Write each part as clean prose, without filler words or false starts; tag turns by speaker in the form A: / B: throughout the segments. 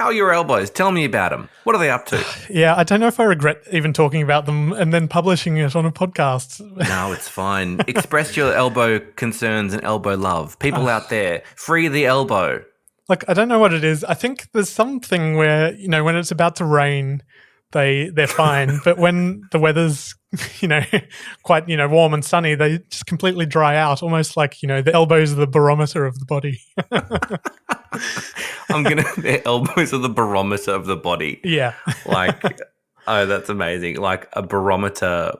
A: How are your elbows? Tell me about them. What are they up to?
B: Yeah, I don't know if I regret even talking about them and then publishing it on a podcast.
A: No, it's fine. Express your elbow concerns and elbow love. People out there, free the elbow.
B: Look, I don't know what it is. I think there's something where, when it's about to rain, they're fine. But when the weather's, quite, warm and sunny, they just completely dry out, almost like, the elbows are the barometer of the body.
A: Their elbows are the barometer of the body.
B: Yeah.
A: Oh, that's amazing. Like a barometer,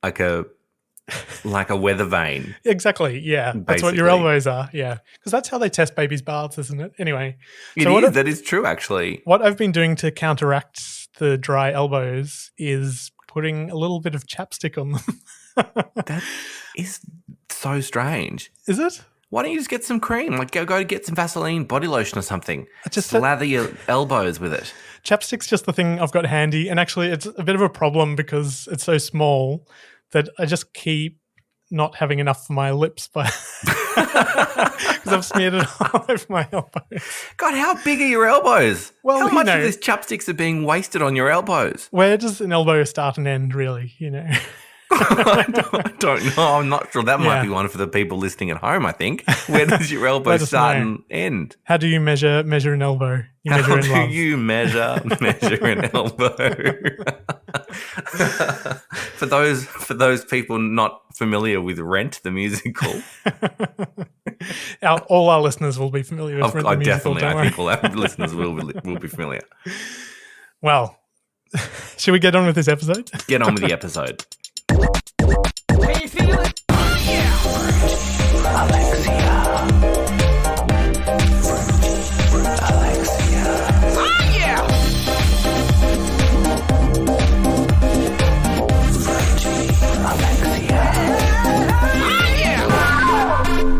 A: like a weather vane.
B: Exactly, yeah. Basically. That's what your elbows are, yeah. Because that's how they test babies' baths, isn't it? Anyway.
A: That is true, actually.
B: What I've been doing to counteract the dry elbows is putting a little bit of chapstick on them.
A: That is so strange.
B: Is it?
A: Why don't you just get some cream? Go get some Vaseline body lotion or something. Just slather your elbows with it.
B: Chapstick's just the thing I've got handy. And actually, it's a bit of a problem because it's so small that I just keep not having enough for my lips because I've smeared it all over my elbows.
A: God, how big are your elbows?
B: Well,
A: how much of these chapsticks are being wasted on your elbows?
B: Where does an elbow start and end, really,
A: I don't know. I'm not sure. That might be one for the people listening at home, I think. Where does your elbow start and end?
B: How do you measure an elbow?
A: How do you measure an elbow? For those people not familiar with Rent, the musical.
B: All our listeners will be familiar with Rent, the musical.
A: Definitely. I think all our listeners will be familiar.
B: Well, should we get on with this episode?
A: Get on with the episode.
C: Can you feel it? Yeah. Alexia. Oh, yeah. Alexia. Oh, yeah.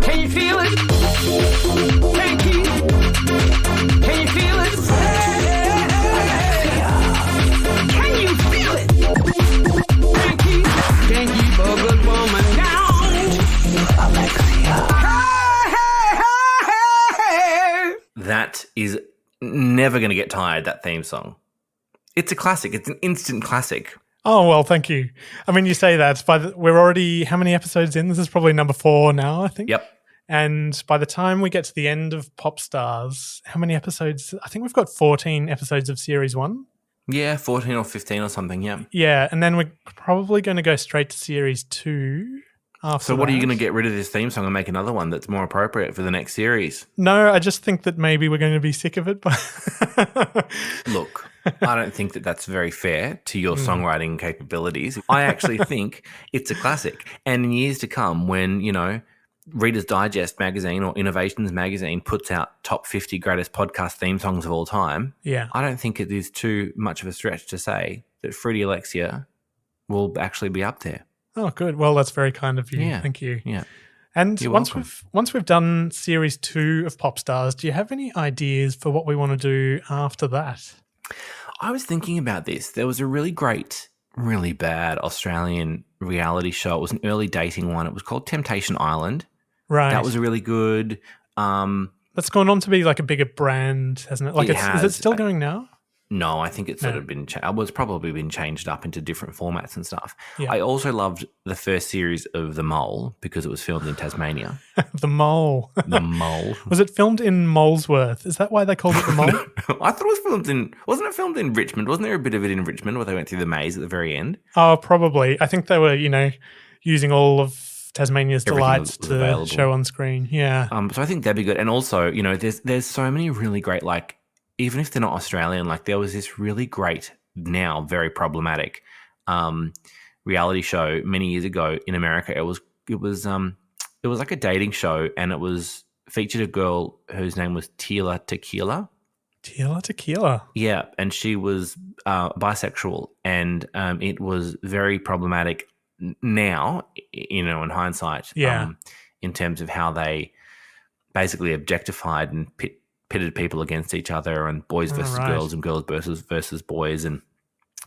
C: Can you feel it? Frankie. Can you feel it? Can you feel it? Frankie. Can't keep a good woman down. Alexia. Hey.
A: That is never going to get tired, that theme song. It's a classic. It's an instant classic.
B: Oh, well, thank you. I mean, you say that. We're already, how many episodes in? This is probably number 4 now, I think.
A: Yep.
B: And by the time we get to the end of Popstars, how many episodes? I think we've got 14 episodes of Series 1.
A: Yeah, 14 or 15 or something, yeah.
B: Yeah, and then we're probably going to go straight to Series 2 after
A: So what are you going to get rid of this theme song and make another one that's more appropriate for the next series?
B: No, I just think that maybe we're going to be sick of it.
A: Look, I don't think that that's very fair to your songwriting capabilities. I actually think it's a classic. And in years to come, when, Reader's Digest magazine or Innovations magazine puts out top 50 greatest podcast theme songs of all time, I don't think it is too much of a stretch to say that Fruity Alexia will actually be up there.
B: Oh, good. Well, that's very kind of you.
A: Yeah.
B: Thank you.
A: Yeah.
B: And
A: You're
B: once
A: welcome.
B: we've done Series 2 of Popstars, do you have any ideas for what we want to do after that?
A: I was thinking about this. There was a really great, really bad Australian reality show. It was an early dating one. It was called Temptation Island.
B: Right.
A: That was a really good.
B: That's gone on to be like a bigger brand, hasn't it? Is it still going now?
A: No, I think it's sort of been. It's probably been changed up into different formats and stuff.
B: Yeah.
A: I also loved the first series of The Mole because it was filmed in Tasmania.
B: The Mole.
A: The Mole.
B: Was it filmed in Molesworth? Is that why they called it The Mole?
A: I thought it was filmed in. Wasn't it filmed in Richmond? Wasn't there a bit of it in Richmond where they went through the maze at the very end?
B: Oh, probably. I think they were, using all of Tasmania's
A: Everything
B: delights
A: was
B: to
A: available.
B: show on screen. Yeah.
A: So I think that'd be good. And also, there's so many really great, even if they're not Australian, there was this really great, now very problematic, reality show many years ago in America. It was like a dating show, and it was featured a girl whose name was Tila Tequila.
B: Tila Tequila.
A: Yeah, and she was bisexual, and it was very problematic now, in hindsight.
B: Yeah.
A: In terms of how they basically objectified and pitted people against each other, and boys versus girls and girls versus boys, and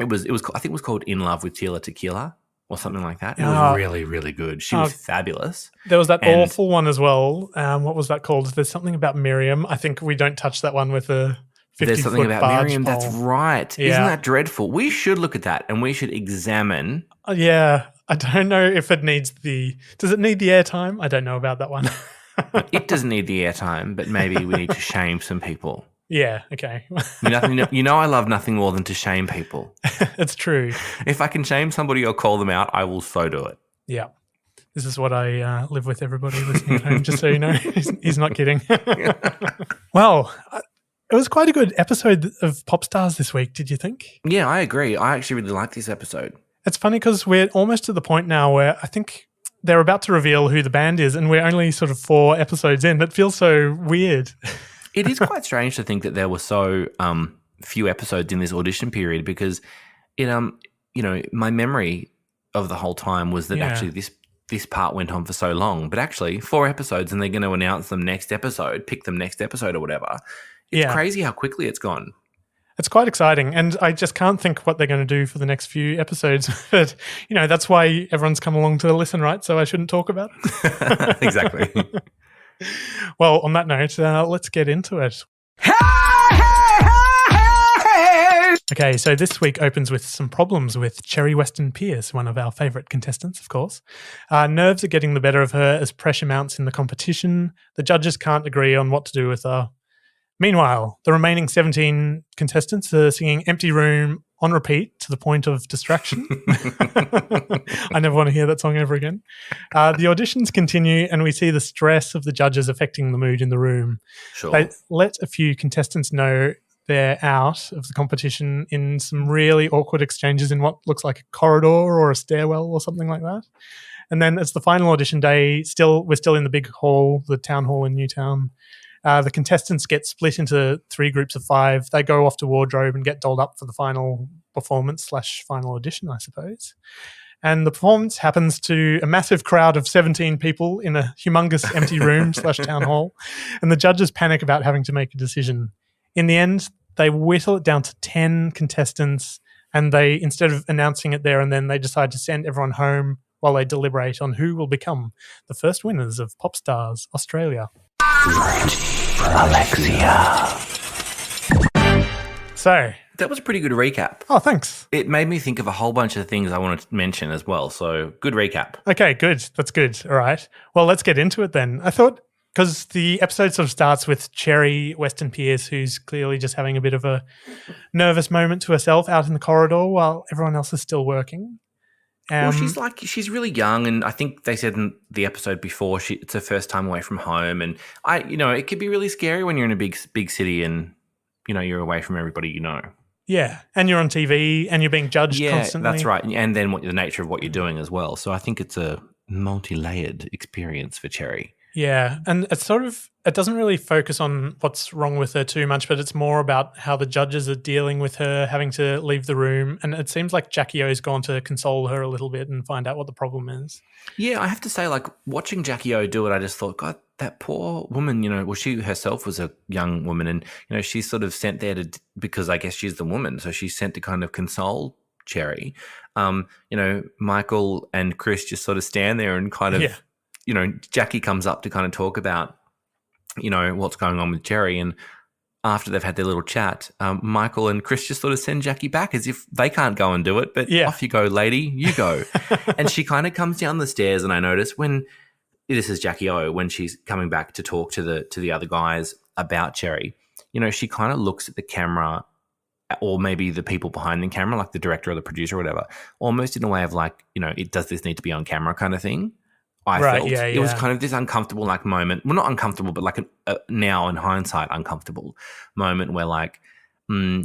A: it was I think it was called In Love with Tila Tequila or something like that. It was really, really good. She was fabulous.
B: There was that awful one as well. What was that called? There's something about Miriam. I think we don't touch that one with a
A: There's something
B: 50-foot
A: about
B: barge
A: Miriam. That's
B: pole.
A: right.
B: Yeah.
A: Isn't that dreadful? We should look at that and we should examine.
B: Yeah, I don't know if it needs does it need the airtime? I don't know about that one.
A: It doesn't need the airtime, but maybe we need to shame some people.
B: Yeah, okay.
A: You know, I love nothing more than to shame people.
B: It's true.
A: If I can shame somebody or call them out, I will so do it.
B: Yeah. This is what I live with everybody listening at home, just so you know. He's not kidding. Well, it was quite a good episode of Popstars this week, did you think?
A: Yeah, I agree. I actually really like this episode.
B: It's funny because we're almost to the point now where I think they're about to reveal who the band is, and we're only sort of 4 episodes in. It feels so weird.
A: It is quite strange to think that there were so few episodes in this audition period because it my memory of the whole time was that actually this part went on for so long, but actually 4 episodes and they're going to announce them next episode, pick them next episode or whatever. It's crazy how quickly it's gone.
B: It's quite exciting, and I just can't think what they're going to do for the next few episodes. But, that's why everyone's come along to listen, right? So I shouldn't talk about it.
A: Exactly.
B: Well, on that note, let's get into it. Okay, so this week opens with some problems with Cherry Weston Pierce, one of our favourite contestants, of course. Nerves are getting the better of her as pressure mounts in the competition. The judges can't agree on what to do with her. Meanwhile, the remaining 17 contestants are singing Empty Room on repeat to the point of distraction. I never want to hear that song ever again. The auditions continue and we see the stress of the judges affecting the mood in the room.
A: Sure.
B: They let a few contestants know they're out of the competition in some really awkward exchanges in what looks like a corridor or a stairwell or something like that. And then it's the final audition day. We're still in the big hall, the town hall in Newtown. The contestants get split into 3 groups of 5. They go off to wardrobe and get dolled up for the final performance / final audition, I suppose. And the performance happens to a massive crowd of 17 people in a humongous empty room / town hall. And the judges panic about having to make a decision. In the end, they whittle it down to 10 contestants, and they, instead of announcing it there and then, they decide to send everyone home while they deliberate on who will become the first winners of Popstars Australia. So
A: That was a pretty good recap.
B: Oh, thanks.
A: It made me think of a whole bunch of things I wanted to mention as well. So good recap.
B: Okay, good. That's good. All right. Well, let's get into it then. I thought, because the episode sort of starts with Cherry Weston Pierce, who's clearly just having a bit of a nervous moment to herself out in the corridor while everyone else is still working.
A: Well, she's really young, and I think they said in the episode before it's her first time away from home, and it could be really scary when you're in a big city and you're away from everybody you know.
B: Yeah, and you're on TV and you're being judged constantly.
A: Yeah, that's right, and then the nature of what you're doing as well. So I think it's a multi-layered experience for Cherry.
B: Yeah, and it doesn't really focus on what's wrong with her too much, but it's more about how the judges are dealing with her having to leave the room. And it seems like Jackie O's gone to console her a little bit and find out what the problem is. Yeah,
A: I have to say, watching Jackie O do it, I just thought, God, that poor woman, she herself was a young woman, and, she's sort of sent there because I guess she's the woman. So she's sent to kind of console Cherry. Michael and Chris just sort of stand there and kind of, Jackie comes up to kind of talk about, what's going on with Cherry. And after they've had their little chat, Michael and Chris just sort of send Jackie back as if they can't go and do it. But off you go, lady, you go. And she kind of comes down the stairs, and I notice this is Jackie O, when she's coming back to talk to the other guys about Cherry, she kind of looks at the camera, or maybe the people behind the camera, like the director or the producer or whatever, almost in a way of does this need to be on camera kind of thing. I felt it was kind of this uncomfortable moment. Well, not uncomfortable, but now in hindsight, uncomfortable moment where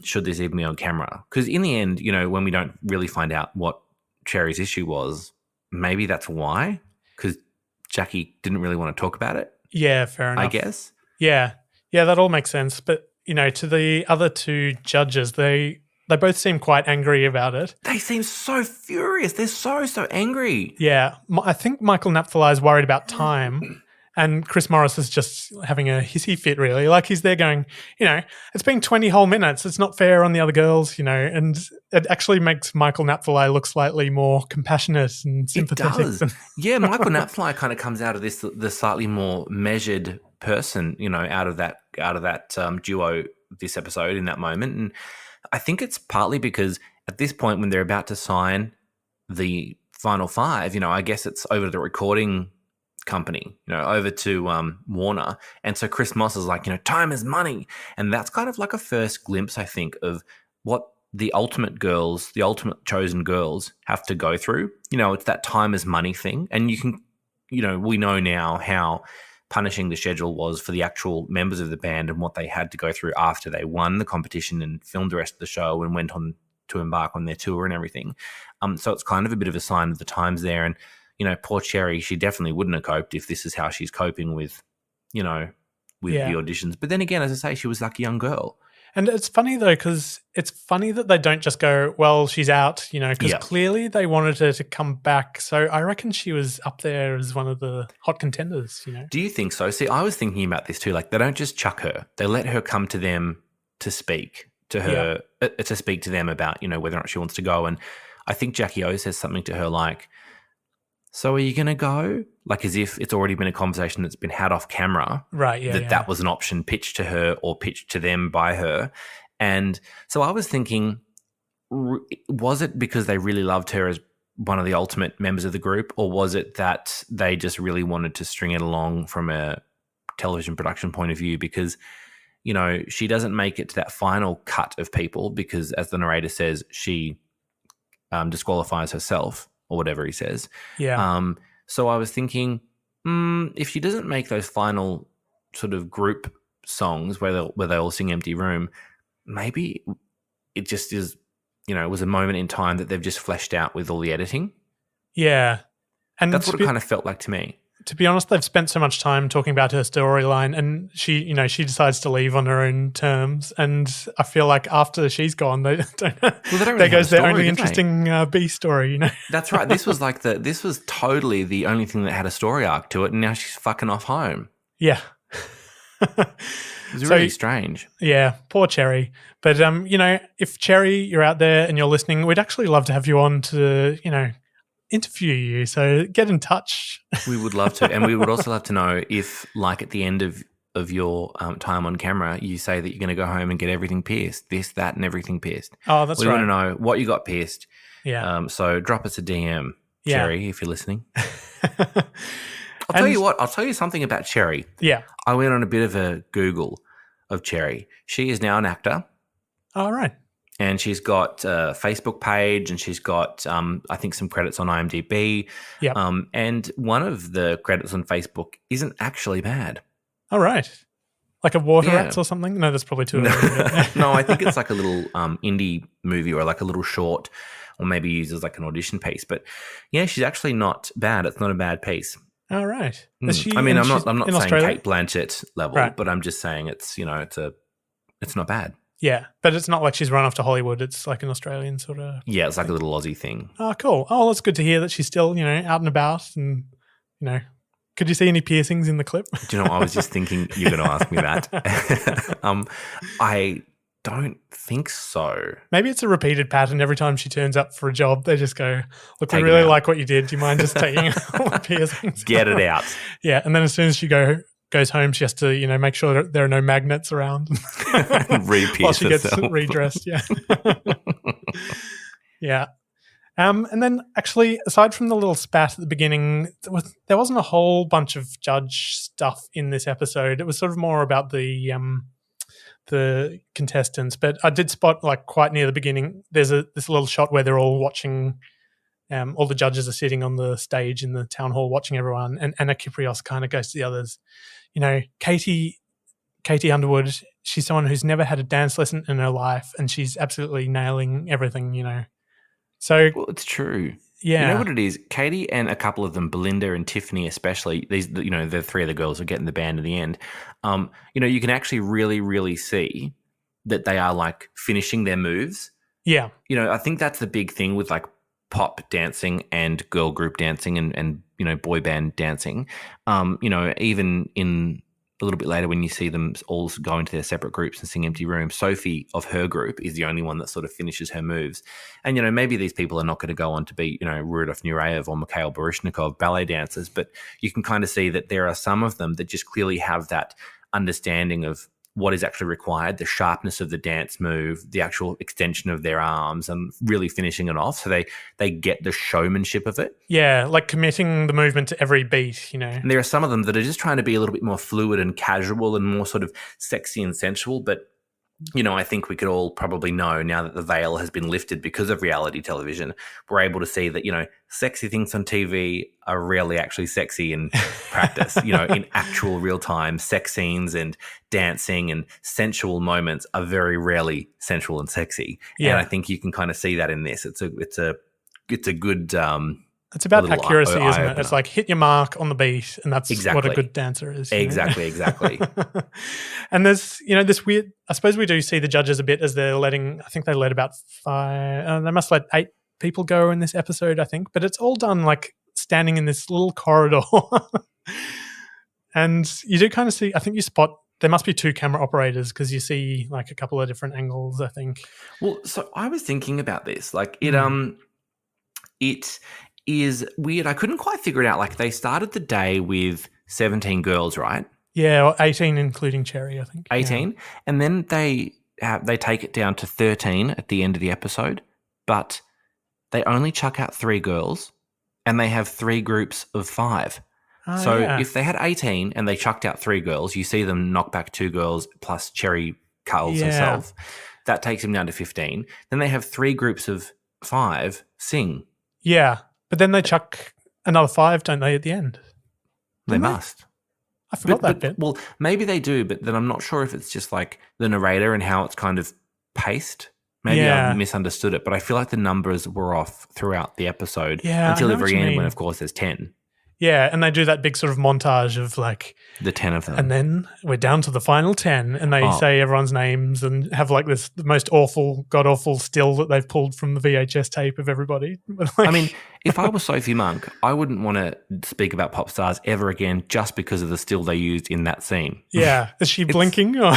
A: should this even be on camera? Because in the end, when we don't really find out what Cherry's issue was, maybe that's why. Because Jackie didn't really want to talk about it.
B: Yeah, fair enough.
A: I guess.
B: Yeah, that all makes sense. But to the other 2 judges, they both seem quite angry about it.
A: They seem so furious. They're so angry.
B: Yeah. I think Michael Napthali is worried about time, and Chris Morris is just having a hissy fit, really. He's there going, it's been 20 whole minutes. It's not fair on the other girls, and it actually makes Michael Napthali look slightly more compassionate and sympathetic.
A: It does. Yeah, Michael Napthali kind of comes out of the slightly more measured person, out of that duo this episode in that moment. And I think it's partly because at this point when they're about to sign the final 5, I guess it's over to the recording company, over to Warner. And so Chris Moss is like, time is money. And that's kind of like a first glimpse, I think, of what the ultimate chosen girls have to go through. It's that time is money thing. And you can, we know now how punishing the schedule was for the actual members of the band and what they had to go through after they won the competition and filmed the rest of the show and went on to embark on their tour and everything. So it's kind of a bit of a sign of the times there. And, poor Cherry, she definitely wouldn't have coped if this is how she's coping with, the auditions. But then again, as I say, she was like a young girl.
B: And it's funny, though, because it's funny that they don't just go, well, she's out, because clearly they wanted her to come back. So I reckon she was up there as one of the hot contenders,
A: Do you think so? See, I was thinking about this too. Like, they don't just chuck her. They let her come to them to speak to her, to speak to them about, whether or not she wants to go. And I think Jackie O says something to her like, so are you going to go? Like as if it's already been a conversation that's been had off camera.
B: Right, yeah.
A: That was an option pitched to her or pitched to them by her. And so I was thinking, was it because they really loved her as one of the ultimate members of the group, or was it that they just really wanted to string it along from a television production point of view? Because, she doesn't make it to that final cut of people because, as the narrator says, she disqualifies herself. Or whatever he says.
B: Yeah.
A: So I was thinking, if she doesn't make those final sort of group songs where they all sing "Empty Room," maybe it just is, it was a moment in time that they've just fleshed out with all the editing.
B: Yeah, and
A: that's what it kind of felt like to me.
B: To be honest, they've spent so much time talking about her storyline, and she decides to leave on her own terms. And I feel like after she's gone, they don't. Well, they don't really there goes their only interesting B story.
A: That's right. This was totally the only thing that had a story arc to it, and now she's fucking off home.
B: Yeah.
A: It was really strange.
B: Yeah, poor Cherry. But if Cherry, you're out there and you're listening, we'd actually love to have you on to interview you, so get in touch.
A: We would love to, and we would also love to know if, like, at the end of your time on camera, you say that you're going to go home and get everything pierced, this, that, and everything pierced.
B: Oh, that's right.
A: We want to know what you got pierced.
B: Yeah.
A: So drop us a DM, Cherry, if you're listening. I'll tell you something about Cherry.
B: Yeah.
A: I went on a bit of a Google of Cherry. She is now an actor.
B: All right.
A: And she's got a Facebook page, and she's got, I think, some credits on IMDb.
B: Yeah.
A: And one of the credits on Facebook isn't actually bad.
B: All right. Like a Water Rats or something? No, that's probably too early.
A: No, I think it's like a little indie movie or like a little short, or maybe used as like an audition piece. But yeah, she's actually not bad. It's not a bad piece.
B: All right.
A: I'm not saying
B: Australia?
A: Kate Blanchett level, right, but I'm just saying it's not bad.
B: Yeah, but it's not like she's run off to Hollywood. It's like an Australian sort of...
A: Yeah, it's like a little Aussie thing.
B: Oh, cool. Oh, that's good to hear that she's still, out and about. And, could you see any piercings in the clip?
A: Do you know, I was just thinking you're going to ask me that. I don't think so.
B: Maybe it's a repeated pattern. Every time she turns up for a job, they just go, look, we really like what you did. Do you mind just taking all the piercings?
A: Get it out.
B: Yeah, and then as soon as she goes home, she has to, make sure that there are no magnets around while she gets redressed. Yeah. Yeah. And then actually, aside from the little spat at the beginning, there wasn't a whole bunch of judge stuff in this episode. It was sort of more about the contestants. But I did spot, like, quite near the beginning, there's this little shot where they're all watching. All the judges are sitting on the stage in the town hall watching everyone, and Anna Kyprios kind of goes to the others. Katie Underwood, she's someone who's never had a dance lesson in her life, and she's absolutely nailing everything, So,
A: well, it's true.
B: Yeah.
A: You know what it is? Katie and a couple of them, Belinda and Tiffany especially, these, the three of the girls who get in the band in the end, you can actually really, really see that they are, like, finishing their moves.
B: Yeah.
A: I think that's the big thing with, like, pop dancing and girl group dancing and boy band dancing. Even in a little bit later when you see them all go into their separate groups and sing Empty Room, Sophie of her group is the only one that sort of finishes her moves. And, maybe these people are not going to go on to be, Rudolf Nureyev or Mikhail Baryshnikov ballet dancers, but you can kind of see that there are some of them that just clearly have that understanding of what is actually required, the sharpness of the dance move, the actual extension of their arms, and really finishing it off. So they get the showmanship of it.
B: Yeah, like committing the movement to every beat, you know.
A: And there are some of them that are just trying to be a little bit more fluid and casual and more sort of sexy and sensual. But, you know, I think we could all probably know now that the veil has been lifted because of reality television, we're able to see that, you know, sexy things on TV are rarely actually sexy in practice. You know, in actual real time, sex scenes and dancing and sensual moments are very rarely sensual and sexy.
B: Yeah.
A: And I think you can kind of see that in this. It's a good
B: It's about
A: little
B: accuracy, isn't it?
A: eye-opener.
B: It's like hit your mark on the beat, and that's what
A: Exactly.
B: a good dancer is. you know?
A: exactly.
B: And there's, you know, this weird, I suppose we do see the judges a bit as they're letting, I think they let about 5, they must let 8 people go in this episode, I think, but it's all done like standing in this little corridor. And you do kind of see, I think you spot, there must be 2 camera operators because you see like a couple of different angles, I think.
A: Well, so I was thinking about this. Like it is weird. I couldn't quite figure it out. Like they started the day with 17 girls, right?
B: Yeah, or 18 including Cherry, I think.
A: 18. And then they take it down to 13 at the end of the episode, but they only chuck out 3 girls and they have 3 groups of 5. So if they had 18 and they chucked out 3 girls, you see them knock back 2 girls plus Cherry Carls herself. That takes them down to 15. Then they have 3 groups of 5 sing.
B: Yeah, but then they chuck another 5, don't they, at the end?
A: They must.
B: I forgot that bit.
A: Well, maybe they do, but then I'm not sure if it's just like the narrator and how it's kind of paced. Maybe I misunderstood it, but I feel like the numbers were off throughout the episode until the very end when, of course, there's 10.
B: Yeah, and they do that big sort of montage of like
A: the 10 of them.
B: And then we're down to the final 10 and they say everyone's names and have like this the most awful, god-awful still that they've pulled from the VHS tape of everybody. Like,
A: I mean, if I was Sophie Monk, I wouldn't want to speak about Popstars ever again just because of the still they used in that scene.
B: Yeah. Is she blinking? Or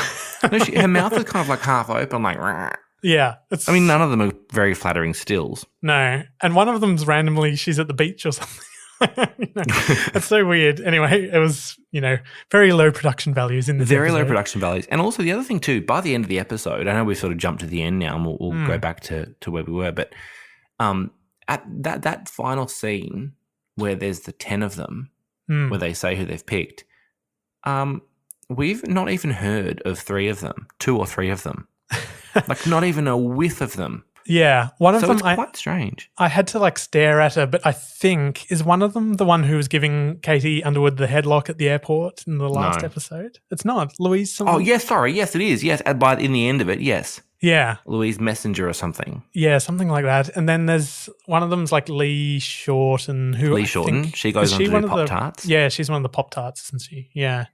A: no, her mouth is kind of like half open, like... Rah.
B: Yeah.
A: I mean, none of them are very flattering stills.
B: No. And one of them's randomly, she's at the beach or something. It's so weird. Anyway, it was, very low production values in this
A: Very
B: episode.
A: low production values. And also the other thing too, by the end of the episode, I know we've sort of jumped to the end now and we'll go back to where we were, but at that final scene where there's the 10 of them, where they say who they've picked, we've not even heard of 3 of them, 2 or 3 of them. Like not even a whiff of them.
B: Yeah, one of them.
A: It's quite strange.
B: I had to stare at her, but I think is one of them the one who was giving Katie Underwood the headlock at the airport in the last episode. It's not Louise. Someone?
A: Oh yes, sorry, yes it is. Yes, in the end of it, yes.
B: Yeah,
A: Louise Messenger or something.
B: Yeah, something like that. And then there's one of them's like Lee Shorten, who
A: Lee Shorten. She goes on to do Pop-Tarts.
B: Yeah, she's one of the Pop-Tarts, isn't she? Yeah,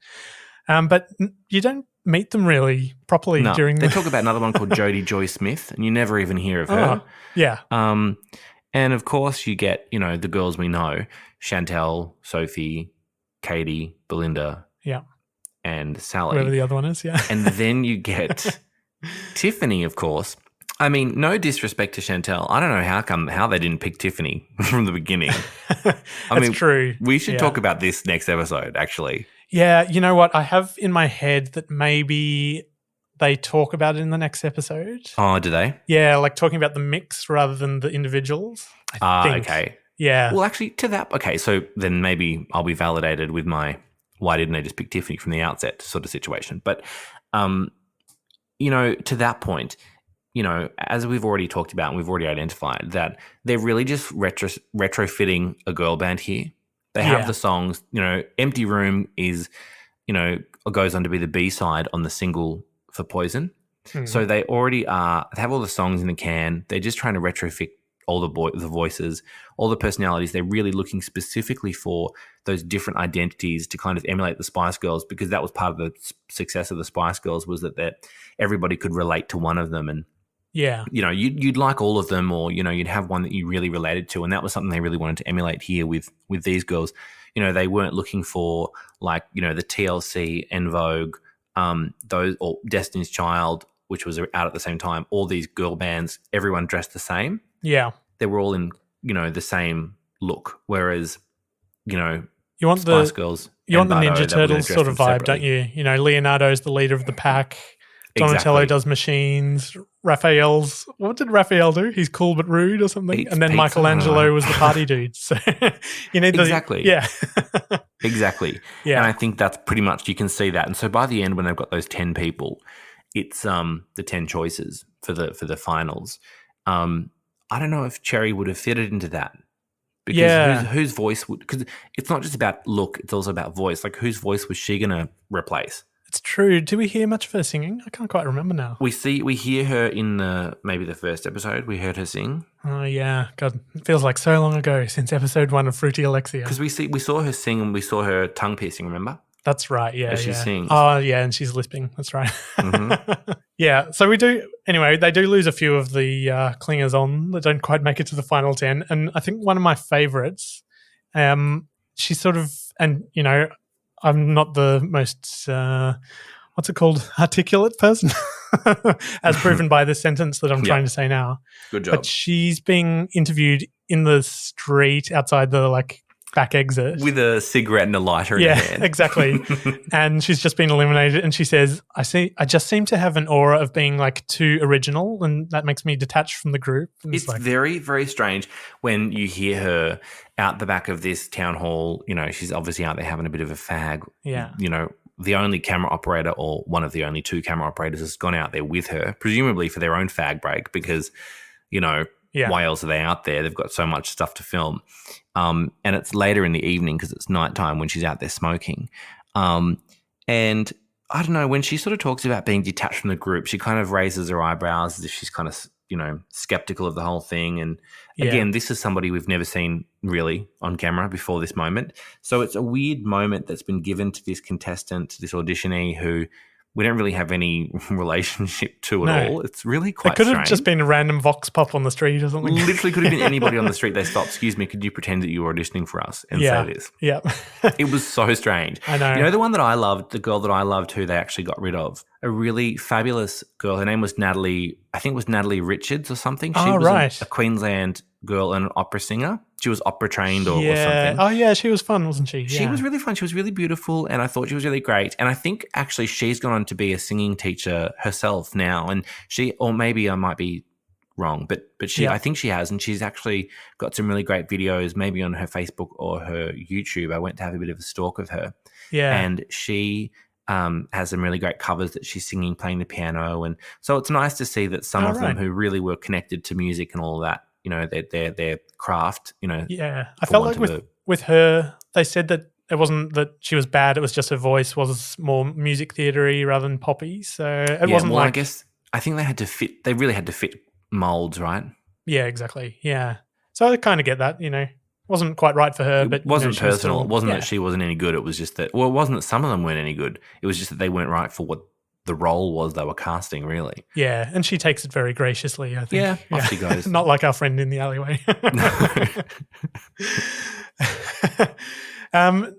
B: but you don't meet them really properly during
A: they talk about another one called Jodie Joy Smith, and you never even hear of her.
B: Yeah.
A: And of course you get, the girls we know, Chantel, Sophie, Katie, Belinda, and Sally.
B: Whoever the other one is, yeah.
A: And then you get Tiffany, of course. I mean, no disrespect to Chantel. I don't know how they didn't pick Tiffany from the beginning.
B: That's true.
A: We should talk about this next episode, actually.
B: Yeah, you know what? I have in my head that maybe they talk about it in the next episode.
A: Oh, do they?
B: Yeah, like talking about the mix rather than the individuals. I think.
A: Okay.
B: Yeah.
A: Well, actually, to that, okay, so then maybe I'll be validated with my why didn't they just pick Tiffany from the outset sort of situation. But, to that point, as we've already talked about and we've already identified that they're really just retrofitting a girl band here. They have the songs, Empty Room is, goes on to be the B-side on the single for Poison. Mm-hmm. So they already they have all the songs in the can. They're just trying to retrofit all the voices, all the personalities. They're really looking specifically for those different identities to kind of emulate the Spice Girls, because that was part of the success of the Spice Girls, was that everybody could relate to one of them. And you'd like all of them, or you'd have one that you really related to, and that was something they really wanted to emulate here with these girls. They weren't looking for the TLC, En Vogue, those, or Destiny's Child, which was out at the same time. All these girl bands, everyone dressed the same.
B: Yeah,
A: they were all in the same look. Whereas
B: You want
A: Spice Girls.
B: You want the
A: and Bardo,
B: Ninja
A: that were
B: Turtles
A: dressed
B: sort of
A: them
B: vibe, don't
A: separately.
B: you? Leonardo's the leader of the pack. Donatello
A: Exactly.
B: does machines. Raphael's, what did Raphael do? He's cool but rude or something.
A: Eats
B: And then
A: pizza,
B: Michelangelo was the party dude. So you need
A: Exactly.
B: Yeah.
A: Exactly.
B: Yeah.
A: And I think that's pretty much, you can see that. And so by the end, when they've got those 10 people, it's the 10 choices for the finals. I don't know if Cherry would have fitted into that. Because
B: Yeah.
A: whose voice would, because it's not just about look, it's also about voice. Like, whose voice was she going to replace?
B: It's true. Do we hear much of her singing? I can't quite remember now.
A: We hear her in maybe the first episode. We heard her sing.
B: Oh, yeah. God, it feels like so long ago since episode 1 of Fruity Alexia.
A: Because we saw her sing and we saw her tongue piercing, remember?
B: That's right, yeah.
A: As she sings.
B: Oh, yeah, and she's lisping. That's right.
A: Mm-hmm.
B: Yeah, so they do lose a few of the clingers on that don't quite make it to the final 10. And I think one of my favorites, she sort of, and, I'm not the most, what's it called, articulate person, as proven by this sentence that I'm trying to say now.
A: Good job.
B: But she's being interviewed in the street outside the, back exit.
A: With a cigarette and a lighter in her hand.
B: Exactly. And she's just been eliminated, and she says, I just seem to have an aura of being too original, and that makes me detached from the group. And
A: it's very, very strange when you hear her out the back of this town hall. She's obviously out there having a bit of a fag.
B: Yeah.
A: The only camera operator, or one of the only 2 camera operators, has gone out there with her, presumably for their own fag break, because, why else are they out there? They've got so much stuff to film. And it's later in the evening because it's nighttime when she's out there smoking. And I don't know, when she sort of talks about being detached from the group, she kind of raises her eyebrows as if she's kind of, skeptical of the whole thing. And again, this is somebody we've never seen really on camera before this moment. So it's a weird moment that's been given to this contestant, this auditionee, who we don't really have any relationship to at all. It's really quite strange.
B: It could have just been a random vox pop on the street or something.
A: Literally could have been anybody on the street. They stopped, excuse me, could you pretend that you were auditioning for us and say this?
B: Yeah.
A: It was so strange.
B: I know.
A: The one that I loved, the girl that I loved who they actually got rid of, a really fabulous girl. Her name was Natalie, I think it was Natalie Richards or something. She was a Queensland girl and an opera singer. She was opera trained or something.
B: Oh, yeah, she was fun, wasn't she? Yeah.
A: She was really fun. She was really beautiful, and I thought she was really great. And I think actually she's gone on to be a singing teacher herself now. And or maybe I might be wrong, but she, I think she has, and she's actually got some really great videos, maybe on her Facebook or her YouTube. I went to have a bit of a stalk of her. Yeah. And she has some really great covers that she's singing, playing the piano. And so it's nice to see that some of them who really were connected to music and all of that, their craft,
B: Yeah. I felt like with her, they said that it wasn't that she was bad, it was just her voice was more music theatre-y rather than poppy. So it wasn't
A: I guess, I think they really had to fit molds, right?
B: Yeah, exactly. Yeah. So I kind of get that, wasn't quite right for her, but
A: it wasn't personal. It wasn't that she wasn't any good. It was just that, it wasn't that some of them weren't any good. It was just that they weren't right for what the role was they were casting, really.
B: Yeah, and she takes it very graciously, I think.
A: Yeah, off she goes.
B: Not like our friend in the alleyway.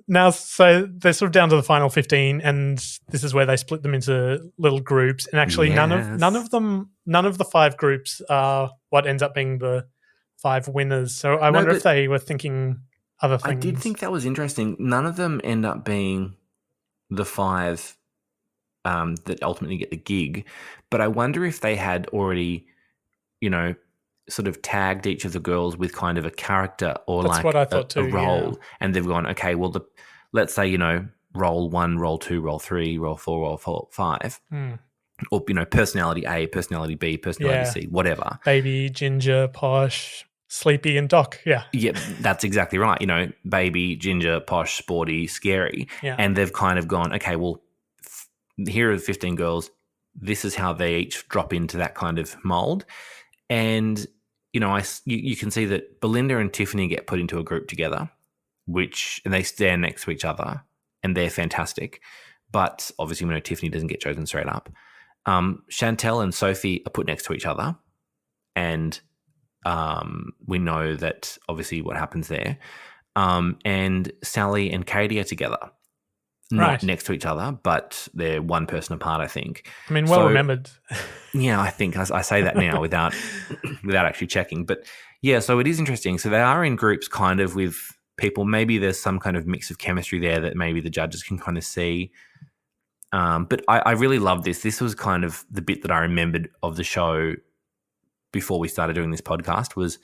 B: Now, so they're sort of down to the final 15, and this is where they split them into little groups. And actually, none of the 5 groups are what ends up being the 5 winners. So I wonder if they were thinking other things.
A: I did think that was interesting. None of them end up being the 5 that ultimately get the gig, but I wonder if they had already, sort of tagged each of the girls with kind of a character or
B: That's what I thought too,
A: a role, and they've gone, okay, well, let's say role 1, role 2, role 3, role 4, role 5, or personality A, personality B, personality C, whatever.
B: Baby, Ginger, Posh, Sleepy, and Doc. Yeah,
A: that's exactly right. Baby, Ginger, Posh, Sporty, Scary, and they've kind of gone, okay, well, here are the 15 girls. This is how they each drop into that kind of mold. And, you can see that Belinda and Tiffany get put into a group together, and they stand next to each other, and they're fantastic. But obviously, we know Tiffany doesn't get chosen straight up. Chantel and Sophie are put next to each other, and we know that obviously what happens there. And Sally and Katie are together. Not next to each other, but they're one person apart, I think.
B: I mean, well remembered.
A: Yeah, I think I say that now without actually checking. But yeah, so it is interesting. So they are in groups kind of with people. Maybe there's some kind of mix of chemistry there that maybe the judges can kind of see. But I really love this. This was kind of the bit that I remembered of the show before we started doing this podcast, was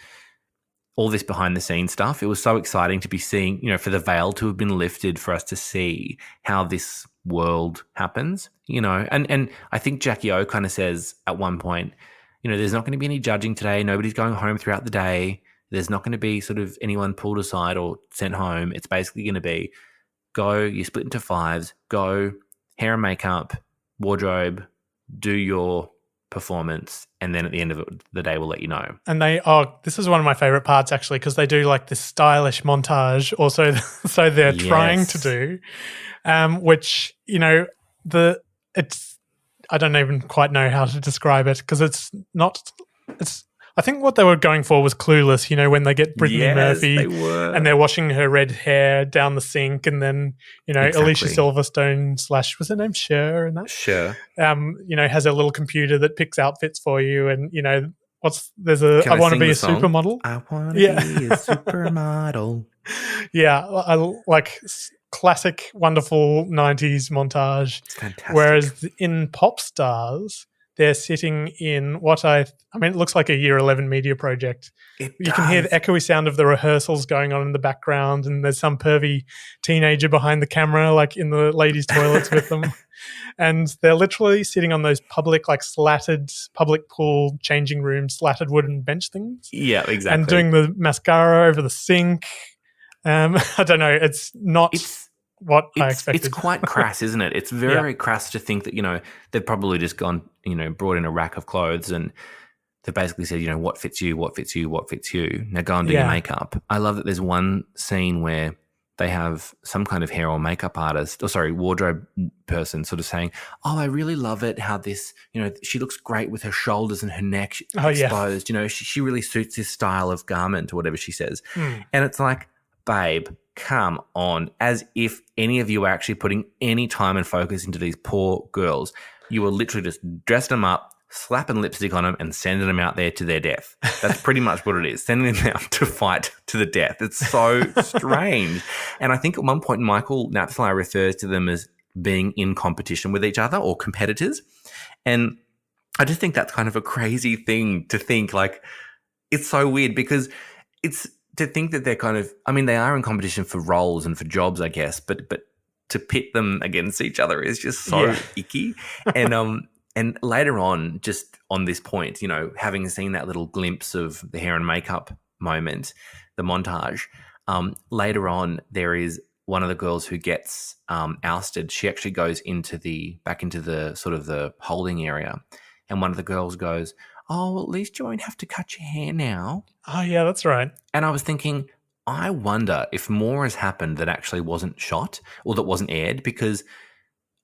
A: all this behind the scenes stuff. It was so exciting to be seeing, for the veil to have been lifted for us to see how this world happens, and I think Jackie O kind of says at one point, there's not going to be any judging today. Nobody's going home throughout the day. There's not going to be sort of anyone pulled aside or sent home. It's basically going to be go, you split into 5s, go, hair and makeup, wardrobe, do your performance, and then at the end of the day we'll let you know.
B: And this is one of my favorite parts actually, because they do like this stylish montage also so they're trying to do which I don't even quite know how to describe it, because I think what they were going for was Clueless, when they get Brittany Murphy and they're washing her red hair down the sink, and then, Alicia Silverstone / was her name Cher in that?
A: Sure.
B: Has a little computer that picks outfits for you, and, I want to be a supermodel.
A: I want to be a supermodel.
B: Yeah, I like classic, wonderful 90s montage.
A: It's fantastic.
B: Whereas in Popstars, they're sitting in what it looks like a year 11 media project. You can hear the echoey sound of the rehearsals going on in the background, and there's some pervy teenager behind the camera, like in the ladies' toilets with them. And they're literally sitting on those public, like slatted public pool changing room, slatted wooden bench things.
A: Yeah, exactly.
B: And doing the mascara over the sink. I don't know. It's not what I expected.
A: It's quite crass, isn't it? It's very, very crass to think that, they've probably just gone, brought in a rack of clothes and they basically said, what fits you, what fits you, what fits you. Now go and do your makeup. I love that there's one scene where they have some kind of hair or makeup artist, wardrobe person sort of saying, I really love it how this, she looks great with her shoulders and her neck exposed. She really suits this style of garment or whatever she says. And it's like, babe, come on, as if any of you are actually putting any time and focus into these poor girls. You were literally just dressing them up, slapping lipstick on them and sending them out there to their death. That's pretty much what it is, sending them out to fight to the death. It's so strange. And I think at one point Michael Napthali refers to them as being in competition with each other or competitors. And I just think that's kind of a crazy thing to think. Like, it's so weird because it's to think that they're kind of, they are in competition for roles and for jobs, I guess, but to pit them against each other is just so icky. And later on, just on this point, having seen that little glimpse of the hair and makeup moment, the montage, later on there is one of the girls who gets ousted. She actually goes back into the sort of the holding area, and one of the girls goes, "Oh, well, at least you won't have to cut your hair now."
B: Oh, yeah, that's right.
A: And I was thinking, I wonder if more has happened that actually wasn't shot or that wasn't aired, because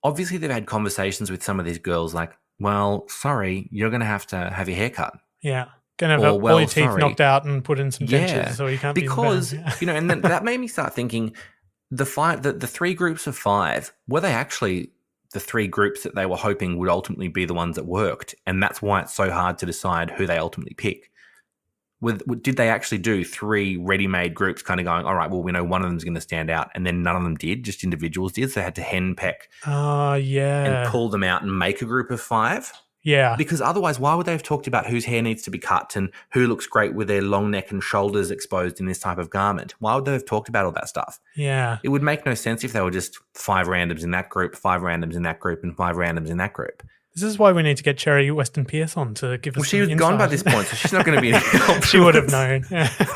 A: obviously they've had conversations with some of these girls like, well, sorry, you're going to have your hair cut.
B: Yeah. Going to have all your teeth knocked out and put in some dentures so you can't be in the band.
A: And that made me start thinking the 3 groups of 5, were they actually the 3 groups that they were hoping would ultimately be the ones that worked? And that's why it's so hard to decide who they ultimately pick. Did they actually do 3 ready-made groups kind of going, all right, well, we know one of them's going to stand out, and then none of them did, just individuals did, so they had to henpeck and pull them out and make a group of 5?
B: Yeah.
A: Because otherwise, why would they have talked about whose hair needs to be cut and who looks great with their long neck and shoulders exposed in this type of garment? Why would they have talked about all that stuff?
B: Yeah.
A: It would make no sense if they were just 5 randoms in that group, 5 randoms in that group, and 5 randoms in that group.
B: This is why we need to get Cherry Weston Pierce on to give us
A: she was gone by this point, so she's not going to be any help.
B: She would have known.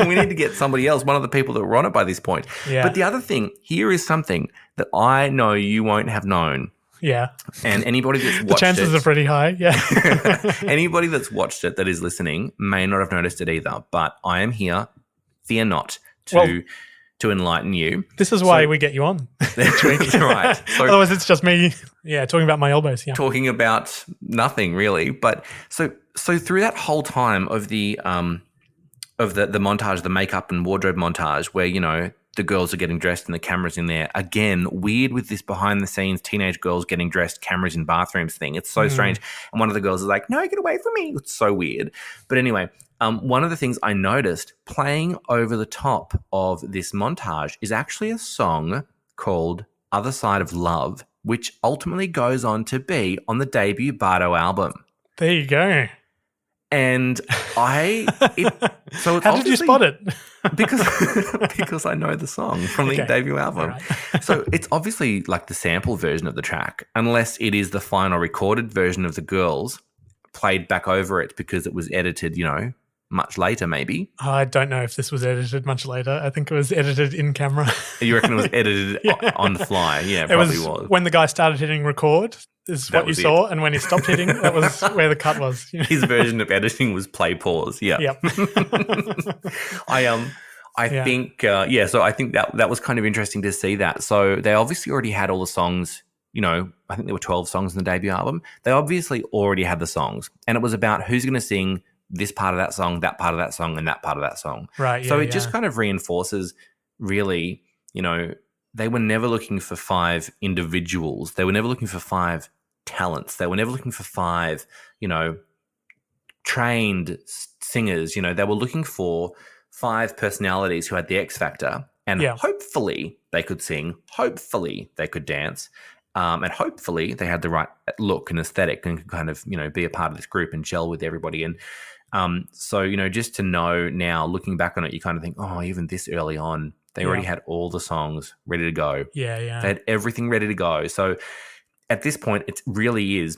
A: We need to get somebody else, one of the people that were on it by this point.
B: Yeah.
A: But the other thing, here is something that I know you won't have known.
B: Yeah.
A: And anybody that's watched
B: the chances are pretty high, yeah.
A: Anybody that's watched it that is listening may not have noticed it either, but I am here, fear not, to enlighten you.
B: This is why we get you on.
A: Right. So,
B: otherwise it's just me, talking about my elbows. Yeah.
A: Talking about nothing really. But so through that whole time of the montage, the makeup and wardrobe montage where, the girls are getting dressed and the cameras in there. Again, weird with this behind the scenes teenage girls getting dressed, cameras in bathrooms thing. It's so strange. And one of the girls is like, "No, get away from me." It's so weird. But anyway, one of the things I noticed playing over the top of this montage is actually a song called Other Side of Love, which ultimately goes on to be on the debut Bardo album.
B: There you go.
A: And so it's
B: how did you spot it?
A: because I know the song from the debut album.
B: Right.
A: So it's obviously like the sample version of the track, unless it is the final recorded version of the girls played back over it because it was edited, much later maybe.
B: I don't know if this was edited much later. I think it was edited in camera.
A: You reckon it was edited on the fly? Yeah, it probably was.
B: When the guy started hitting record is what you saw, and when he stopped hitting, that was where the cut was.
A: His version of editing was play pause. Yeah.
B: Yep.
A: I think so I think that was kind of interesting to see that. So they obviously already had all the songs, I think there were 12 songs in the debut album. They obviously already had the songs, and it was about who's going to sing this part of that song, that part of that song, and that part of that song.
B: Right.
A: So it just kind of reinforces really, they were never looking for 5 individuals. They were never looking for 5 talents. They were never looking for 5, trained singers. They were looking for 5 personalities who had the X factor, and hopefully they could sing, hopefully they could dance, and hopefully they had the right look and aesthetic and could kind of, be a part of this group and gel with everybody. And so, just to know now, looking back on it, you kind of think, oh, even this early on, they already had all the songs ready to go.
B: Yeah, yeah.
A: They had everything ready to go. So at this point, it really is,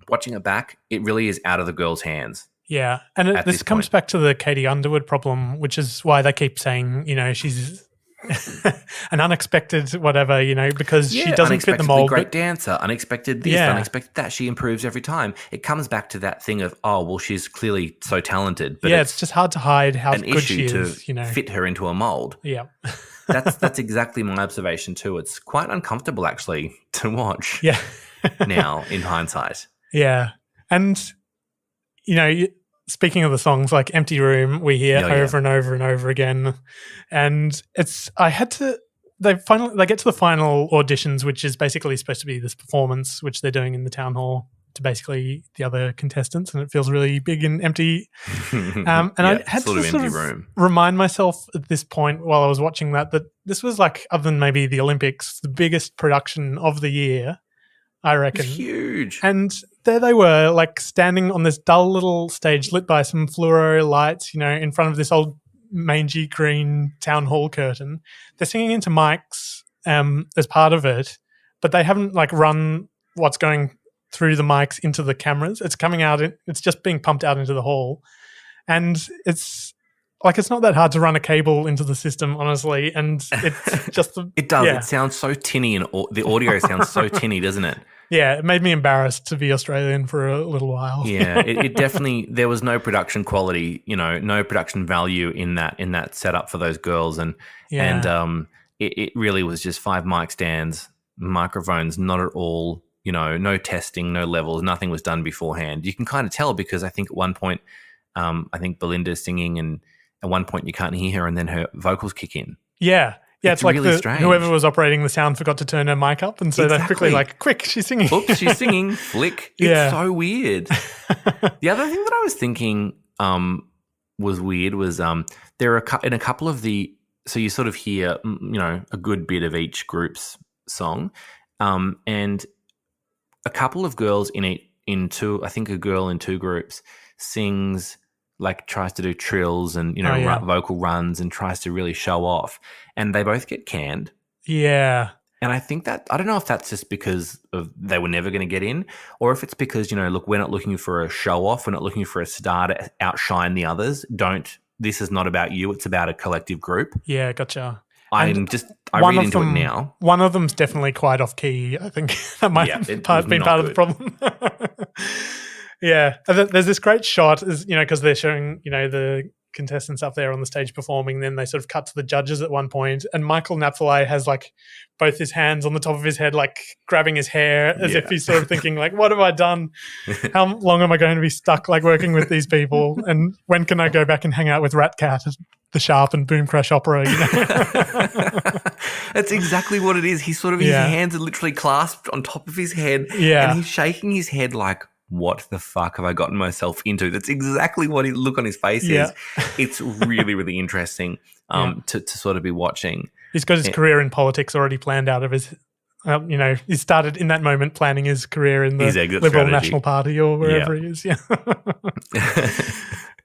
A: watching it back, it really is out of the girls' hands.
B: Yeah, and this comes back to the Katie Underwood problem, which is why they keep saying, she's an unexpected whatever, because she doesn't fit the mold.
A: Great dancer, unexpected this, unexpected that. She improves every time. It comes back to that thing of, oh, well, she's clearly so talented. But
B: it's just hard to hide how good she is.
A: To fit her into a mold.
B: Yeah.
A: That's exactly my observation too. It's quite uncomfortable actually to watch.
B: Yeah.
A: Now in hindsight.
B: Yeah, and speaking of the songs, like Empty Room, we hear over and over and over again. And they get to the final auditions, which is basically supposed to be this performance, which they're doing in the town hall to basically the other contestants. And it feels really big and empty. And I had to sort of remind myself at this point while I was watching that this was like, other than maybe the Olympics, the biggest production of the year, I reckon.
A: It's huge.
B: And there they were, like standing on this dull little stage lit by some fluoro lights, in front of this old mangy green town hall curtain. They're singing into mics as part of it, but they haven't run what's going through the mics into the cameras. It's coming out, it's just being pumped out into the hall. And it's not that hard to run a cable into the system, honestly. And it's just
A: it does. Yeah. It sounds so tinny, and the audio sounds so tinny, doesn't it?
B: Yeah, it made me embarrassed to be Australian for a little while.
A: Yeah, it definitely, there was no production quality, no production value in that setup for those girls, and it really was just 5 mic stands, microphones, not at all, no testing, no levels, nothing was done beforehand. You can kind of tell because I think at one point, I think Belinda's singing, and at one point you can't hear her, and then her vocals kick in.
B: Yeah. Yeah, it's like
A: really strange.
B: Whoever was operating the sound forgot to turn her mic up, and so they're quickly quick, she's singing.
A: Oops, she's singing. Flick. It's so weird. The other thing that I was thinking was weird was there are in a couple of so you sort of hear, a good bit of each group's song, and a couple of girls in two, I think a girl in 2 groups sings, tries to do trills and, vocal runs and tries to really show off. And they both get canned.
B: Yeah.
A: And I think I don't know if that's just because they were never going to get in, or if it's because, look, we're not looking for a show off. We're not looking for a star to outshine the others. This is not about you. It's about a collective group.
B: Yeah, gotcha.
A: I read into it now.
B: One of them's definitely quite off key. I think that might have been part of the problem. Yeah, there's this great shot, because they're showing, the contestants up there on the stage performing. Then they sort of cut to the judges at one point, and Michael Napthali has both his hands on the top of his head, grabbing his hair as if he's sort of thinking, what have I done? How long am I going to be stuck working with these people? And when can I go back and hang out with Rat Cat at the Sharp and Boom Crash Opera?
A: That's exactly what it is. He's sort of his hands are literally clasped on top of his head,
B: and
A: he's shaking his head what the fuck have I gotten myself into? That's exactly what his look on his face
B: Yeah.
A: is. It's really, really interesting
B: Yeah.
A: to sort of be watching.
B: He's got his career in politics already planned out of his, he started in that moment planning his career in the
A: His exit
B: Liberal
A: strategy.
B: National Party or wherever he is. Yeah.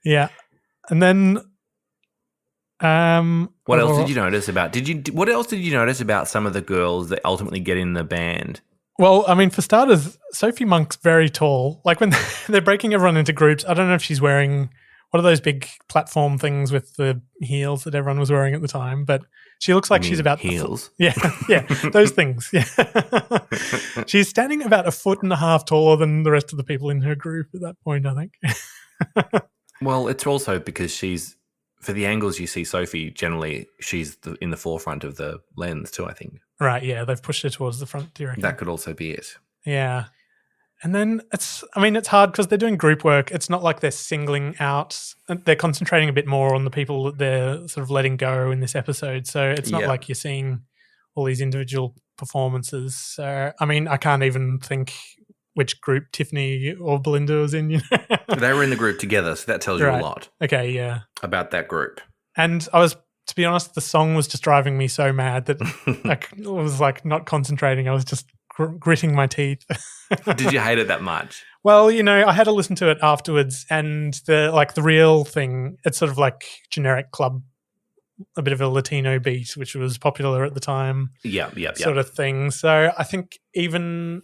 B: Yeah. And then,
A: what else did you notice about? What else did you notice about some of the girls that ultimately get in the band?
B: Well, I mean, for starters, Sophie Monk's very tall. Like when they're breaking everyone into groups, I don't know if she's wearing what are those big platform things with the heels that everyone was wearing at the time, but she looks like she's about
A: heels.
B: Yeah, those things. Yeah, she's standing about 1.5 feet taller than the rest of the people in her group at that point, I think.
A: Well, it's also because for the angles you see Sophie, generally she's in the forefront of the lens too, I think.
B: Right, yeah, they've pushed her towards the front, do you reckon?
A: That could also be it.
B: Yeah. And then it's hard because they're doing group work. It's not like they're singling out. They're concentrating a bit more on the people that they're sort of letting go in this episode. So it's not like you're seeing all these individual performances. So, I mean, I can't even think which group Tiffany or Belinda was in. You know?
A: They were in the group together, so that tells you a lot.
B: Okay, yeah.
A: About that group.
B: And to be honest, the song was just driving me so mad that I was like not concentrating. I was just gritting my teeth.
A: Did you hate it that much?
B: Well, I had to listen to it afterwards, and the real thing, it's sort of like generic club, a bit of a Latino beat, which was popular at the time.
A: Yeah.
B: Sort of thing. So I think even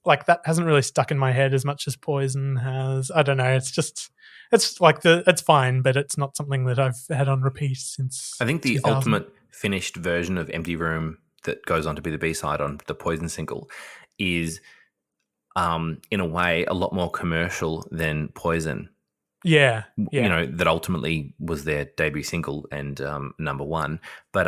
B: like that hasn't really stuck in my head as much as Poison has. I don't know. It's fine, but it's not something that I've had on repeat since.
A: I think the
B: 2000.
A: ultimate finished version of Empty Room that goes on to be the B-side on the Poison single is, in a way, a lot more commercial than Poison.
B: Yeah.
A: That ultimately was their debut single and number one. But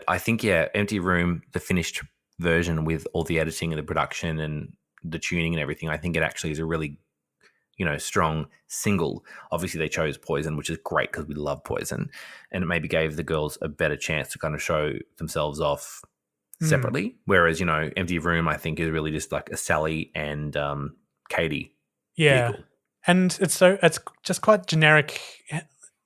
A: I think, Empty Room, the finished version with all the editing and the production and the tuning and everything, I think it actually is a really, strong single. Obviously, they chose Poison, which is great because we love Poison, and it maybe gave the girls a better chance to kind of show themselves off separately. Whereas, Empty Room, I think, is really just like a Sally and Katie.
B: Yeah.
A: vehicle.
B: And it's just quite generic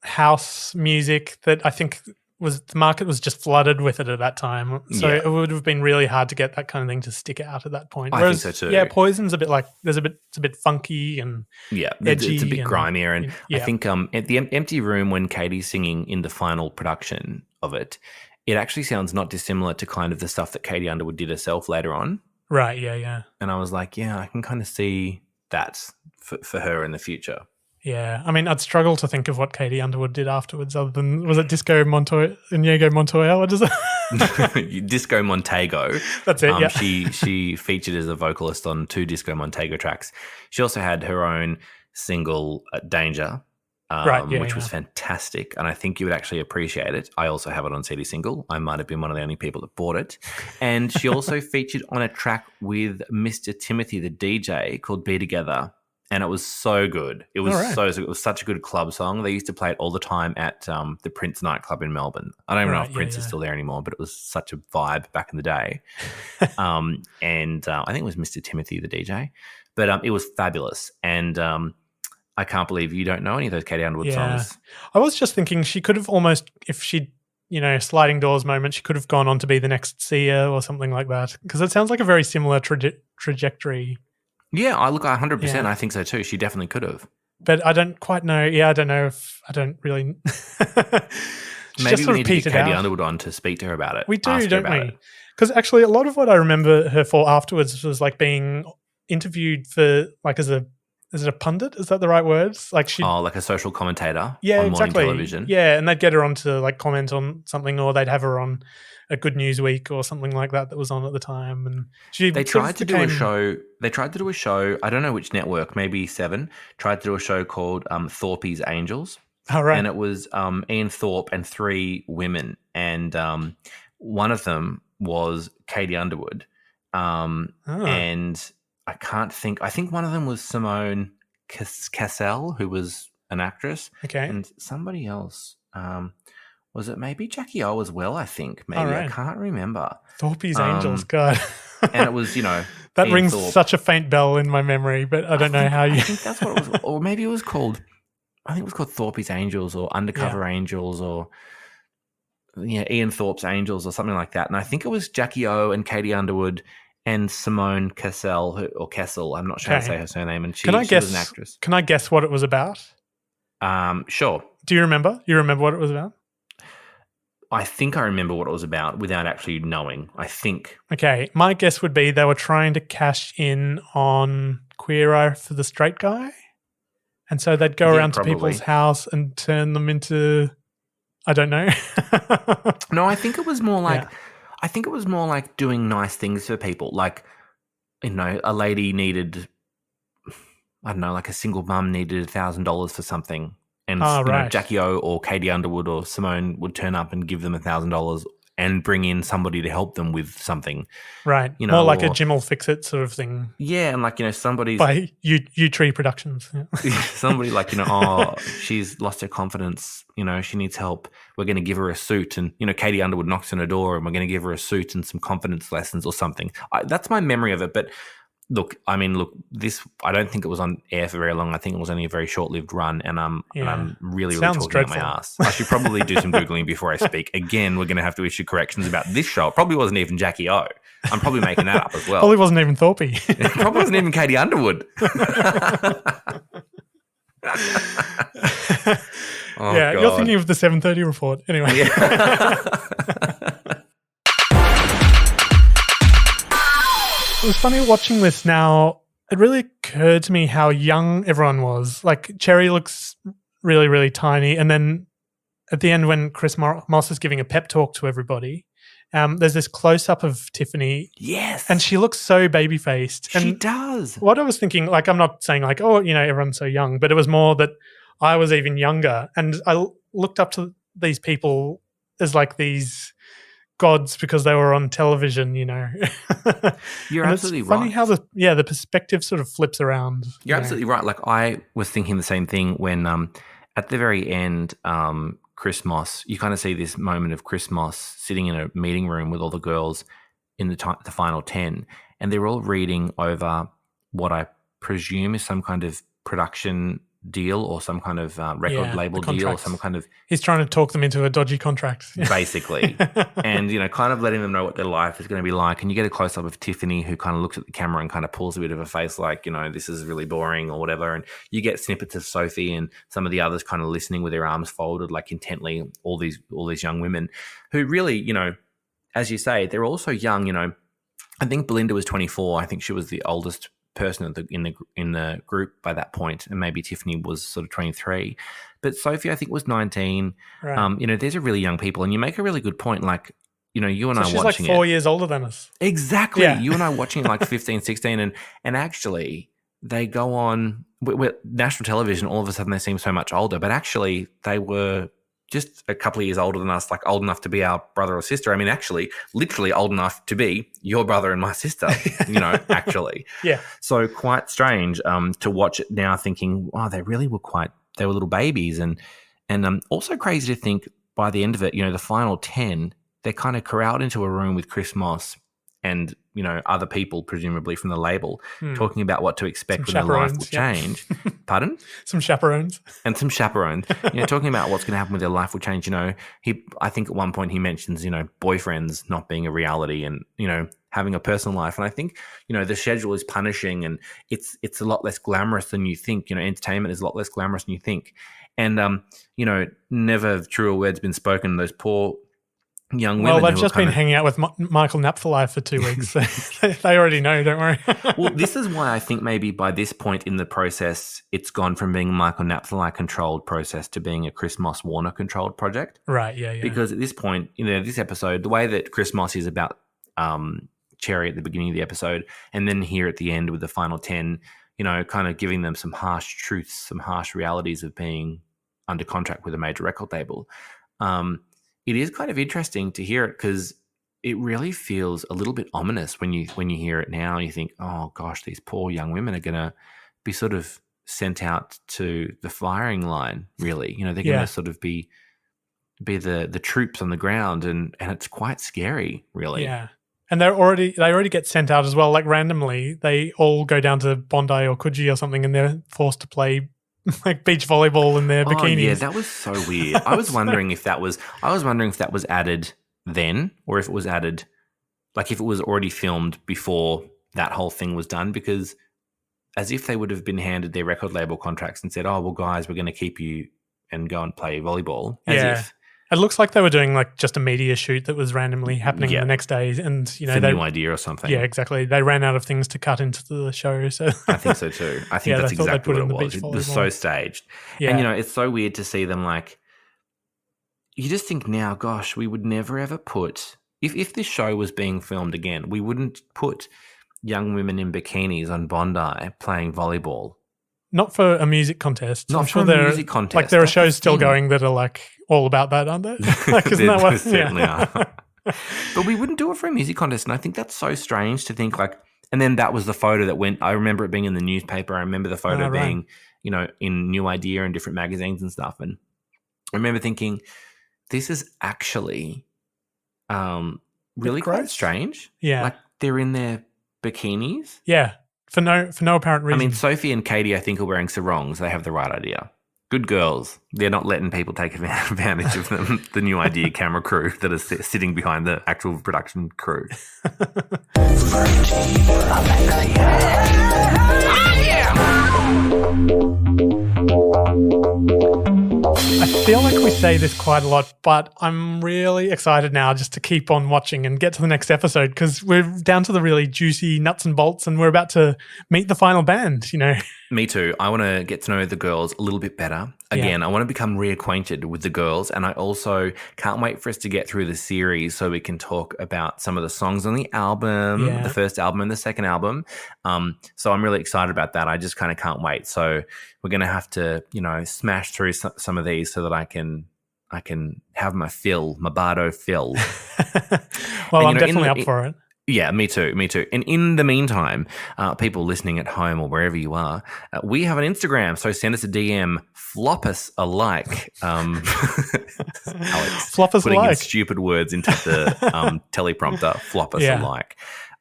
B: house music that I think the market was just flooded with it at that time. So it would have been really hard to get that kind of thing to stick out at that point.
A: I think so too.
B: Yeah, Poison's a bit like it's a bit funky and edgy.
A: It's a bit grimier. And
B: yeah.
A: I think at the Empty Room, when Katie's singing in the final production of it, it actually sounds not dissimilar to kind of the stuff that Katie Underwood did herself later on.
B: Right, yeah.
A: And I was like, I can kind of see that for her in the future.
B: Yeah, I mean, I'd struggle to think of what Katie Underwood did afterwards, other than was it Inigo Montoya? What is it?
A: Disco Montego.
B: That's it. Yeah.
A: She featured as a vocalist on 2 Disco Montego tracks. She also had her own single, Danger, which was fantastic, and I think you would actually appreciate it. I also have it on CD single. I might have been one of the only people that bought it. And she also featured on a track with Mr. Timothy, the DJ, called Be Together. And it was so good. It was it was such a good club song. They used to play it all the time at the Prince nightclub in Melbourne. I don't even know if Prince is still there anymore, but it was such a vibe back in the day. And I think it was Mr. Timothy, the DJ. But it was fabulous. And I can't believe you don't know any of those Katie Underwood songs.
B: I was just thinking she could have almost, if she, sliding doors moment, she could have gone on to be the next Sia or something like that. Because it sounds like a very similar trajectory.
A: Yeah, I look 100%. Yeah. I think so too. She definitely could have.
B: But I don't quite know. Yeah, I don't know if I don't really.
A: Maybe we need to get Katie Underwood on to speak to her about it.
B: We do, don't we? Because actually, a lot of what I remember her for afterwards was like being interviewed for like is it a pundit? Is that the right words? Like
A: like a social commentator.
B: Yeah,
A: on
B: exactly.
A: morning television.
B: Yeah, and they'd get her on to like comment on something, or they'd have her on a Good News Week or something like that was on at the time. And
A: they tried to do a show. They tried to do a show. I don't know which network, maybe 7. Tried to do a show called Thorpe's Angels.
B: Oh, right.
A: And it was Ian Thorpe and 3 women, and one of them was Katie Underwood. And I can't think. I think one of them was Simone Cassell, who was an actress.
B: Okay.
A: And somebody else. Was it maybe Jackie O as well, I think. Maybe. I can't remember.
B: Thorpe's Angels, God.
A: And it was,
B: That
A: Ian
B: rings
A: Thorpe.
B: such a faint bell in my memory, but I don't know how you.
A: I think that's what it was, or maybe it was called. I think it was called Thorpe's Angels or Undercover Angels or Ian Thorpe's Angels or something like that. And I think it was Jackie O and Katie Underwood and Simone Kessel or Kessel. I'm not sure how to say her surname. And she was an actress.
B: Can I guess what it was about?
A: Sure.
B: Do you remember? You remember what it was about?
A: I think I remember what it was about without actually knowing. I think.
B: Okay. My guess would be they were trying to cash in on Queer Eye for the Straight Guy. And so they'd go around to people's house and turn them into, I don't know.
A: No, I think it was more like, I think it was more like doing nice things for people. Like, a lady needed, I don't know, like a single mum needed $1,000 for something. And Jackie O or Katie Underwood or Simone would turn up and give them $1,000 and bring in somebody to help them with something.
B: Right. More like a Jim will fix it sort of thing.
A: Yeah. And like, somebody's.
B: By U Tree Productions. Yeah.
A: Somebody like, she's lost her confidence. She needs help. We're going to give her a suit. And, Katie Underwood knocks on her door and we're going to give her a suit and some confidence lessons or something. That's my memory of it. But look, this, I don't think it was on air for very long. I think it was only a very short-lived run, and I'm really talking
B: dreadful.
A: out my ass. I should probably do some Googling before I speak. Again, we're going to have to issue corrections about this show. It probably wasn't even Jackie O. I'm probably making that up as well.
B: Probably wasn't even Thorpe.
A: It probably wasn't even Katie Underwood.
B: God. You're thinking of the 7:30 report. Anyway.
A: Yeah.
B: It was funny watching this now. It really occurred to me how young everyone was. Like, Cherry looks really, really tiny. And then at the end, when Chris Moss is giving a pep talk to everybody, there's this close-up of Tiffany.
A: Yes.
B: And she looks so baby-faced.
A: She does.
B: What I was thinking, like, I'm not saying like, everyone's so young, but it was more that I was even younger. And I looked up to these people as like these gods because they were on television,
A: You're absolutely right.
B: Funny how the perspective sort of flips around.
A: You're absolutely right. Like, I was thinking the same thing when at the very end, Chris Moss, you kind of see this moment of Chris Moss sitting in a meeting room with all the girls in the final 10, and they're all reading over what I presume is some kind of production deal or some kind of record label deal or some kind of...
B: He's trying to talk them into a dodgy contract.
A: Basically. And, kind of letting them know what their life is going to be like. And you get a close-up of Tiffany who kind of looks at the camera and kind of pulls a bit of a face like, this is really boring or whatever. And you get snippets of Sophie and some of the others kind of listening with their arms folded like intently, all these young women who really, as you say, they're also young, I think Belinda was 24. I think she was the oldest person in the group by that point, and maybe Tiffany was sort of 23, but Sophie I think was 19. Right. These are really young people, and you make a really good point. Like, you and I
B: she's
A: watching
B: like 4 years older than us.
A: Exactly. Yeah. You and I watching like 15, 16, and actually they go on with national television. All of a sudden they seem so much older, but actually they were just a couple of years older than us, like old enough to be our brother or sister. I mean, actually, literally old enough to be your brother and my sister, actually.
B: Yeah.
A: So quite strange to watch it now thinking, wow, they really were they were little babies. And also crazy to think by the end of it, the final 10, they kind of corralled into a room with Chris Moss and, other people, presumably from the label, talking about what to expect when their life will change. Pardon?
B: Some chaperones.
A: And some chaperones. Talking about what's going to happen with their life will change. I think at one point he mentions, boyfriends not being a reality and, having a personal life. And I think, the schedule is punishing and it's a lot less glamorous than you think. Entertainment is a lot less glamorous than you think. And, never truer words been spoken. Those poor young women.
B: Well, they've just been hanging out with Michael Napthali for 2 weeks. So they already know, don't worry.
A: Well, this is why I think maybe by this point in the process, it's gone from being a Michael Napthali controlled process to being a Chris Moss Warner controlled project.
B: Right, yeah.
A: Because at this point, this episode, the way that Chris Moss is about Cherry at the beginning of the episode, and then here at the end with the final 10, kind of giving them some harsh truths, some harsh realities of being under contract with a major record label. It is kind of interesting to hear it because it really feels a little bit ominous when you hear it now. You think, oh gosh, these poor young women are going to be sort of sent out to the firing line. Really, they're going to sort of be the troops on the ground, and it's quite scary, really.
B: Yeah, And they already get sent out as well, like randomly. They all go down to Bondi or Coogee or something, and they're forced to play like beach volleyball in their bikinis.
A: Oh, yeah, that was so weird. I was wondering if that was added then, or if it was added, like if it was already filmed before that whole thing was done, because as if they would have been handed their record label contracts and said, "Oh, well, guys, we're going to keep you and go and play volleyball." As if
B: it looks like they were doing like just a media shoot that was randomly happening the next day, and
A: it's a new idea or something.
B: Yeah, exactly. They ran out of things to cut into the show, so
A: I think so too. I think that's exactly what it was. It was so staged, and it's so weird to see them like. You just think now, gosh, we would never ever put if this show was being filmed again, we wouldn't put young women in bikinis on Bondi playing volleyball.
B: Not for a music contest.
A: Not for a music contest.
B: Like there are shows still going that are like all about that, aren't there? Like, isn't that what?
A: Certainly are. But we wouldn't do it for a music contest, and I think that's so strange to think like. And then that was the photo that went. I remember it being in the newspaper. I remember the photo being, in New Idea and different magazines and stuff. And I remember thinking, this is actually really quite strange.
B: Yeah,
A: like they're in their bikinis.
B: Yeah. For no apparent reason.
A: I mean, Sophie and Katie, I think, are wearing sarongs. They have the right idea. Good girls. They're not letting people take advantage of them, the New Idea camera crew that are sitting behind the actual production crew.
B: I feel like we say this quite a lot, but I'm really excited now just to keep on watching and get to the next episode, because we're down to the really juicy nuts and bolts and we're about to meet the final band,
A: Me too. I want to get to know the girls a little bit better. Again, I want to become reacquainted with the girls, and I also can't wait for us to get through the series so we can talk about some of the songs on the album, the first album and the second album. So I'm really excited about that. I just kind of can't wait. So we're going to have to, smash through some of these so that I can have my Bardo fill.
B: Well, I'm definitely up for it.
A: Yeah, me too. And in the meantime, people listening at home or wherever you are, we have an Instagram. So send us a DM, flop us a like. Alex,
B: flop us
A: putting
B: a like.
A: In stupid words into the teleprompter, flop us a like.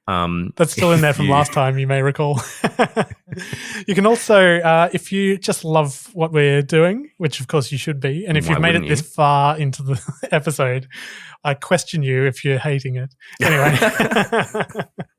B: That's still in there from last time, you may recall. You can also, if you just love what we're doing, which of course you should be, and if you've made it this far into the episode, I question you if you're hating it. Anyway,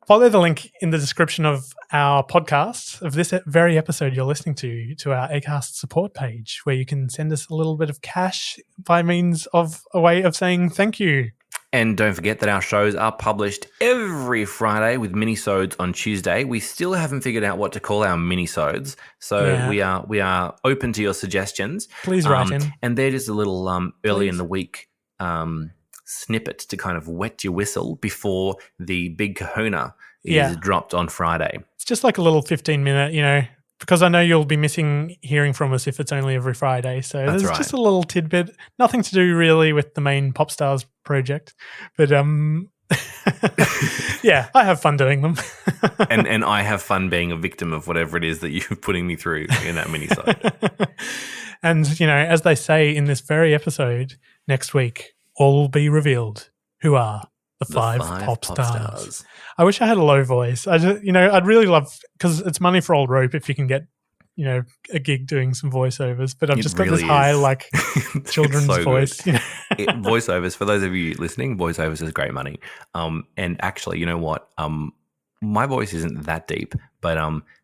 B: follow the link in the description of our podcast, of this very episode you're listening to our Acast support page, where you can send us a little bit of cash by means of a way of saying thank you.
A: And don't forget that our shows are published every Friday with minisodes on Tuesday. We still haven't figured out what to call our minisodes, so we are open to your suggestions.
B: Please write in.
A: And they're just a little early in the week snippet to kind of wet your whistle before the big kahuna is dropped on Friday.
B: It's just like a little 15-minute, because I know you'll be missing hearing from us if it's only every Friday. So there's just a little tidbit, nothing to do really with the main Popstars project. But yeah, I have fun doing them.
A: and I have fun being a victim of whatever it is that you're putting me through in that minisode.
B: And, as they say in this very episode, next week, all will be revealed. Who are the five pop stars. I wish I had a low voice. I'd really love, because it's money for old rope if you can get, a gig doing some voiceovers. But I've just got this high, like, children's voice.
A: Voiceovers, for those of you listening, voiceovers is great money. And actually, you know what? My voice isn't that deep, but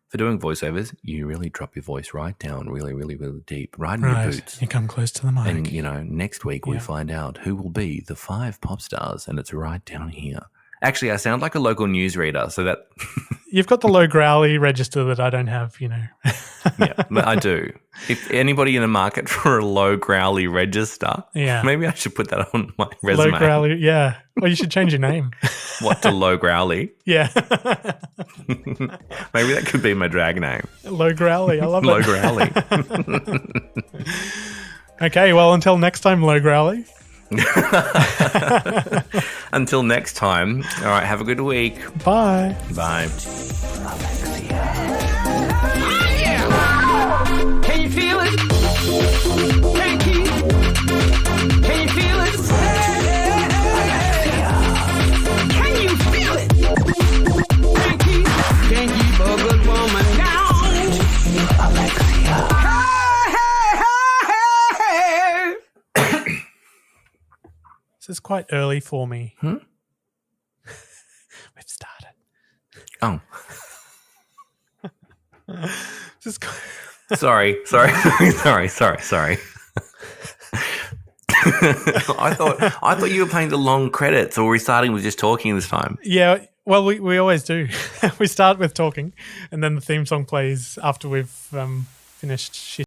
A: for doing voiceovers, you really drop your voice right down really, really, really deep, right in your boots.
B: You come close to the mic.
A: And, next week we find out who will be the 5 pop stars, and it's right down here. Actually, I sound like a local newsreader, so that...
B: You've got the low growly register that I don't have,
A: Yeah, I do. If anybody in the market for a low growly register, maybe I should put that on my resume.
B: Low growly, yeah. Well, you should change your name.
A: What, to low growly?
B: Yeah.
A: Maybe that could be my drag name.
B: Low growly, I love it.
A: Low growly.
B: Okay, well, until next time, low growly.
A: Until next time, all right, have a good week.
B: Bye.
A: Bye.
C: Can you feel it? Can you feel it? Can you feel it?
B: This is quite early for me.
A: Hmm?
B: We've started.
A: Oh,
B: This is quite-
A: sorry. I thought you were playing the long credits, or were we starting with just talking this time?
B: Yeah, well, we always do. We start with talking, and then the theme song plays after we've finished shit.